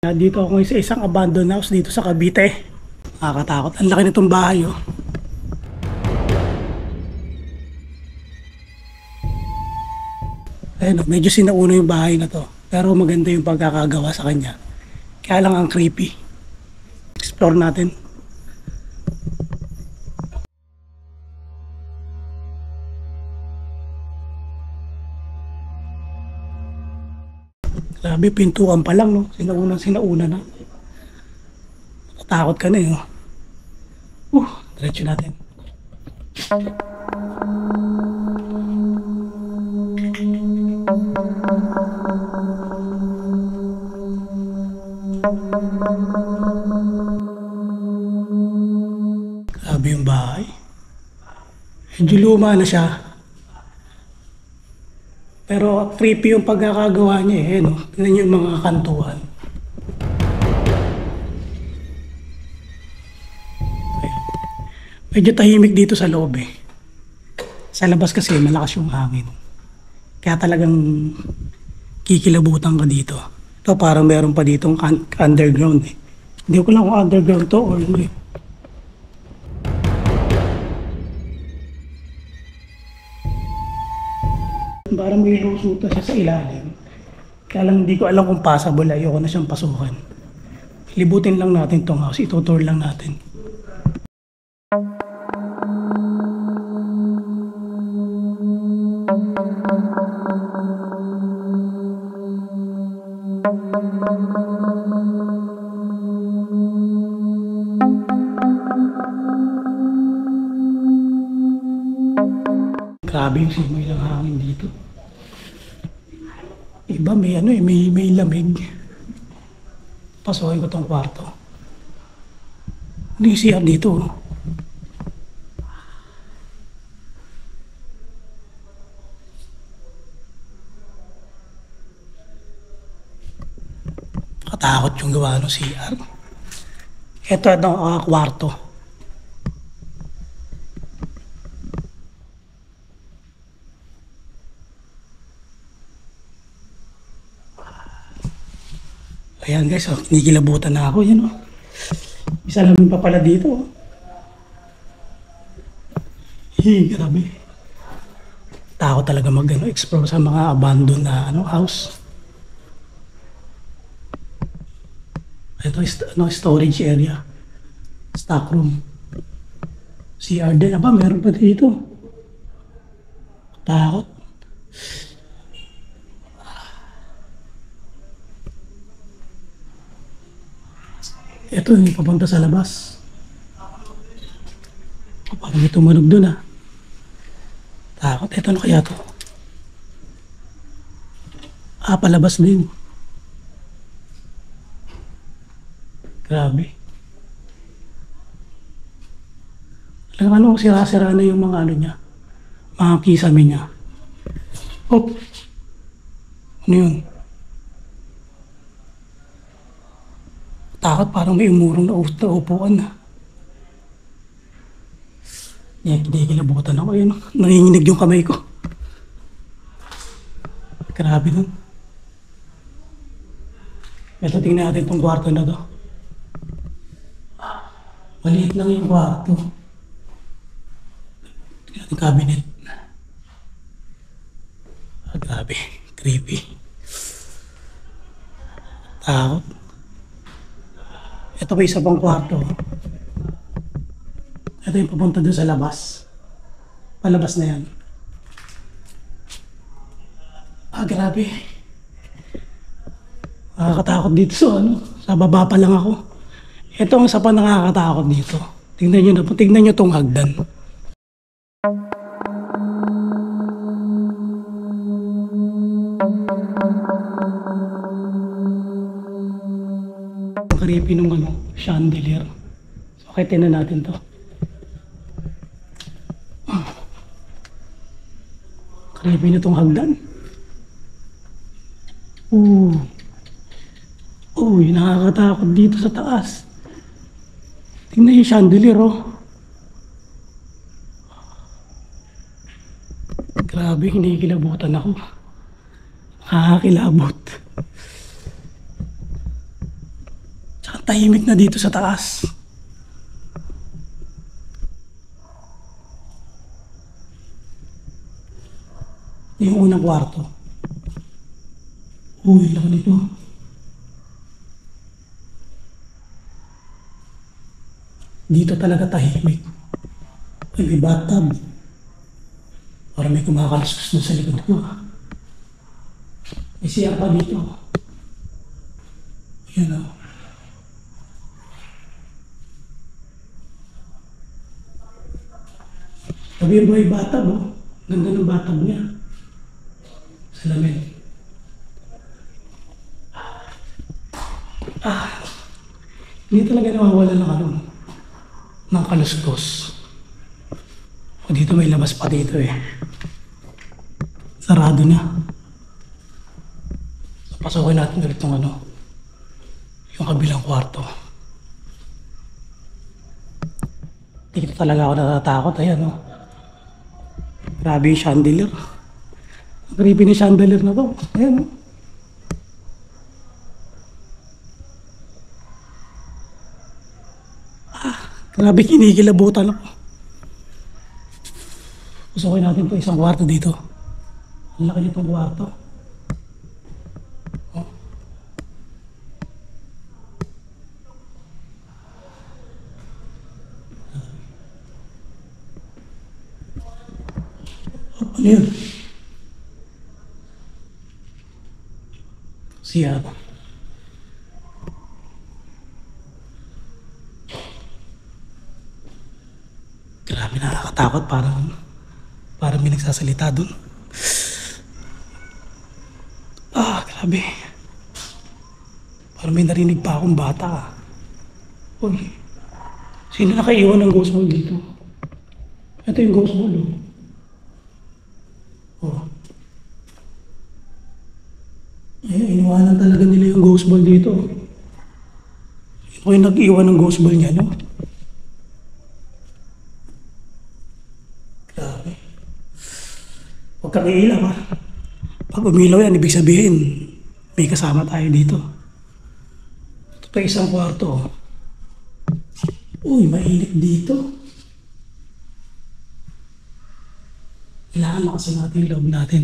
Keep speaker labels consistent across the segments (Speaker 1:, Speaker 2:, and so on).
Speaker 1: Dito ako ngayon sa isang abandoned house dito sa Cavite. Nakakatakot. Ang laki nitong bahay, oh. Ayun, oh, medyo sinauna yung bahay na to. Pero maganda yung pagkakagawa sa kanya. Kaya lang ang creepy. Explore natin. Grabe, pintuan pa lang, no? Sinauna na. Takot ka na, eh, oh. Diretso natin. Grabe yung bahay. Medyo luma na siya. Pero creepy yung pagkakagawa niya, eh, no? Tingnan niyo yung mga kantuan. Medyo tahimik dito sa loob, eh. Sa labas kasi malakas yung hangin. Kaya talagang kikilabutan ka dito. Ito parang meron pa ditong underground, eh. Hindi ko lang kung underground to or hindi. Parang may lusuta siya sa ilalim. Kaya lang hindi ko alam kung passable. Ayoko na siyang pasukan. Libutin lang natin tong house. Itutour lang natin. Grabe yung simoy ng hangin dito. Iba may ano, eh, may lamig. Pasukin ko tong kwarto. Hindi siya dito, oh. Katakot yung gawa ng CR. Ito ang kwarto. Ayan guys, oh, kinikilabutan na ako. Yan, oh. Isa lamin pa pala dito, oh. Grabe. Takot talaga explore sa mga abandoned na house. Ito is storage area. Stock room. CR din. Aba, meron pa dito. Takot. Ito yung papunta sa labas. Parang may tumunog dun, ah. Takot. Ito na kaya to? Palabas din. Grabe. Talagang sira-sira na yung mga niya. Mga kisame niya. Oh. Ano yun? Takot, parang may umurong na upuan na. Kinikilabutan ako. Ayun, nanginginig yung kamay ko. Grabe nun. Ito, tingnan natin itong kwarto na to. Maliit lang yung kwarto. Tingnan natin cabinet. Grabe. Creepy. Takot. Ito pa isa pang kwarto. Ito yung papunta doon sa labas. Palabas na yan. Grabe. Nakakatakot dito sa baba pa lang ako. Ito ang isa pa nakakatakot dito. Tingnan nyo tong hagdan. Creepy nung chandelier. So, tingnan natin to. Creepy na tong hagdan. Uy, nakakatakot dito sa taas. Tingnan yung chandelier, oh. Grabe, kinikilabutan ako. Nakakilabot. Tahimik na dito sa taas. Yung unang kwarto. Uy, laki nito. Dito talaga tahimik. Uy, may bathtub. Parang may kumakaluskus na sa likod ko. May siya pa dito. Ayan o. Sabi mo yung bathtub o. Ganda ng bathtub niya. Salamin. Hindi talaga nawawala ng ano. Ng kaluskos. O dito may labas pa dito eh. Sarado na. So, pasukin natin ulit yung ano. Yung kabilang kwarto. Dito talaga ako natatakot. Ayan o. Grabe yung chandelier. Ang creepy na chandelier na to. Ayan o. Grabe kinikilabutan ako. Pasukin natin ito isang kwarto dito. Ang laki nitong kwarto. Oh. Ano yun? Siya. Grabe, nakakatakot. Parang may nagsasalita dun. Grabe. Parang may narinig pa akong bata. Uy, sino nakaiwan ng ghost ball dito? Ito yung ghost ball, oh. Oh. Ayun, iniwanan talaga nila yung ghost ball dito. Ako yung nag-iwan ng ghost ball niya, no? Grabe. Huwag kang iilang, ha? Pag umilaw yan, ibig sabihin, may kasama tayo dito. Ito pa isang kwarto. Uy, mainit dito. Kailangan lakasan natin yung loob natin.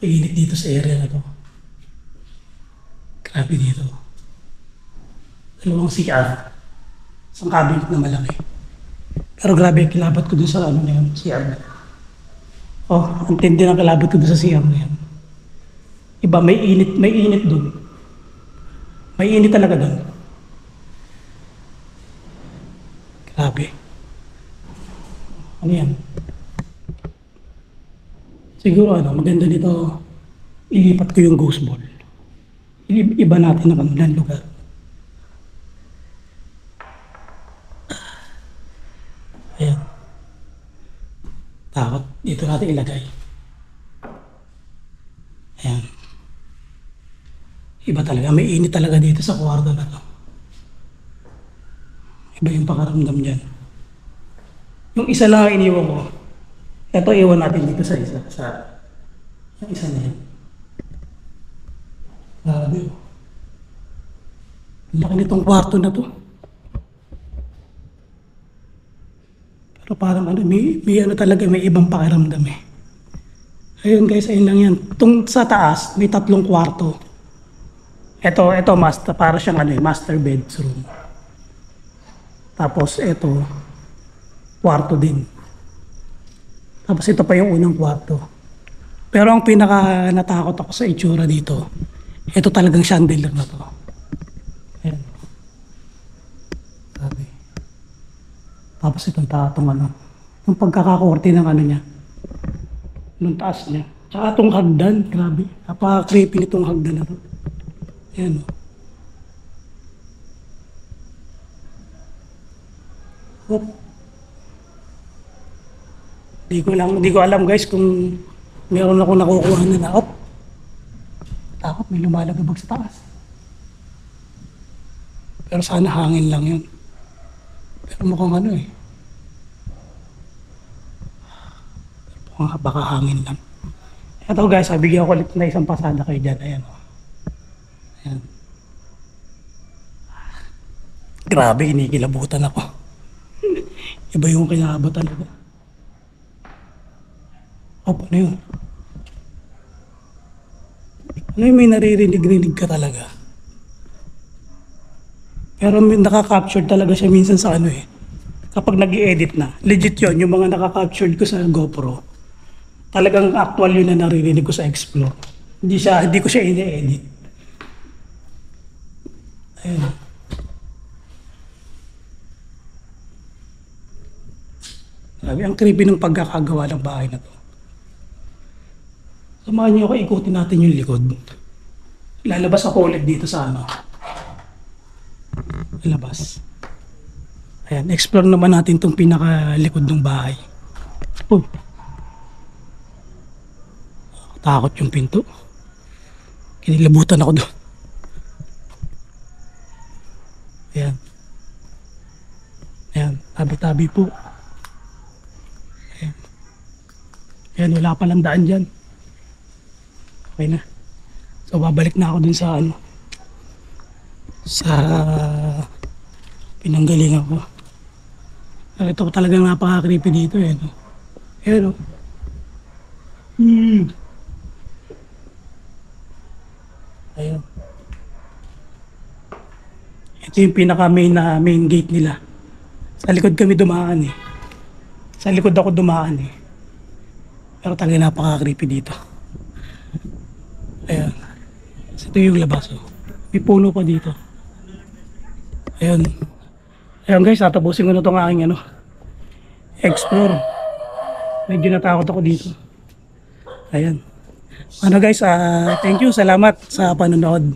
Speaker 1: Mainit dito sa area na to. Grabe dito. Dalawang CR. Isang cabinet na malaki. Pero grabe, kilabat ko dun sa ano na yun, CR na yun. Oh, ang tindi ng kilabot ko dun sa CR na yan. Iba, may init dun. May init talaga dun. Grabe. Ano yan? Siguro ano, maganda nito, ilipat ko yung ghost ball. Iba natin ang ng lugar. Ayan. Takot. Dito natin ilagay. Ayan. Iba talaga. May init talaga dito sa kwarto na to. Iba yung pakaramdam dyan. Yung isa lang ang iniwan ko. Ito iwan natin dito sa isa. Yung isa na yan. Grabe oh. Ang laki nitong kwarto na to. Pero parang ano, may ano talaga, may ibang pakiramdam eh. Ayun guys, ayun lang yan. Tung sa taas, may 3 kwarto. Ito master, para siyang ano, master bedroom. Tapos ito, kwarto din. Tapos ito pa yung unang kwarto. Pero ang pinaka natakot ako sa itsura dito, ito talagang chandelier na to. Ayan. Sabi. Tapos itong ano, yung pagkakakorte ng ano niya, nung taas niya. Tsaka itong hagdan, grabe. Napaka-creepy nitong hagdan na to. Ayan o. Oh. Di ko alam guys kung meron ako nakukuha na naot. Takot, may lumalagabag sa taas. Pero sana hangin lang yun. Pero mukhang ano eh. Pero baka hangin lang. Ito guys, bigyan ko ulit na isang pasada kayo dyan. Ayan o. Ayan. Grabe, kinikilabutan ako. Iba yung kinaba talaga. O, paano yun? Ano yung may naririnig-rinig ka talaga? Pero may nakaka-capture talaga siya minsan sa ano eh. Kapag nag edit na. Legit yun, yung mga nakaka-capture ko sa GoPro. Talagang actual yun na naririnig ko sa Explore. Hindi ko siya ini-edit. Ayun. Sabi, ang creepy ng pagkakagawa ng bahay na to. Samahan niyo ako, ikutin natin yung likod. Lalabas ako ulit dito sa ano. Lalabas. Ayan, explore naman natin itong pinakalikod ng bahay. Uy. Takot yung pinto. Kinilabutan ako doon. Ayan. Ayan, tabi-tabi po. Ayan. Ayan, wala palang daan dyan. Okay na. So, babalik na ako dun sa ano. Sa pinanggalingan ko. Ito talagang napaka-creepy dito eh. No? Ayan o. Ayan. Ito yung pinaka main gate nila. Sa likod kami dumaan eh. Sa likod ako dumaan eh. Pero talaga napaka-creepy dito. Ayan. So, ito yung labas oh. May puno pa dito. Ayan. Ayan guys, tatapusin ko na itong aking ano. Explore. Medyo natakot ako dito. Ayan. Ano guys, thank you. Salamat sa panonood.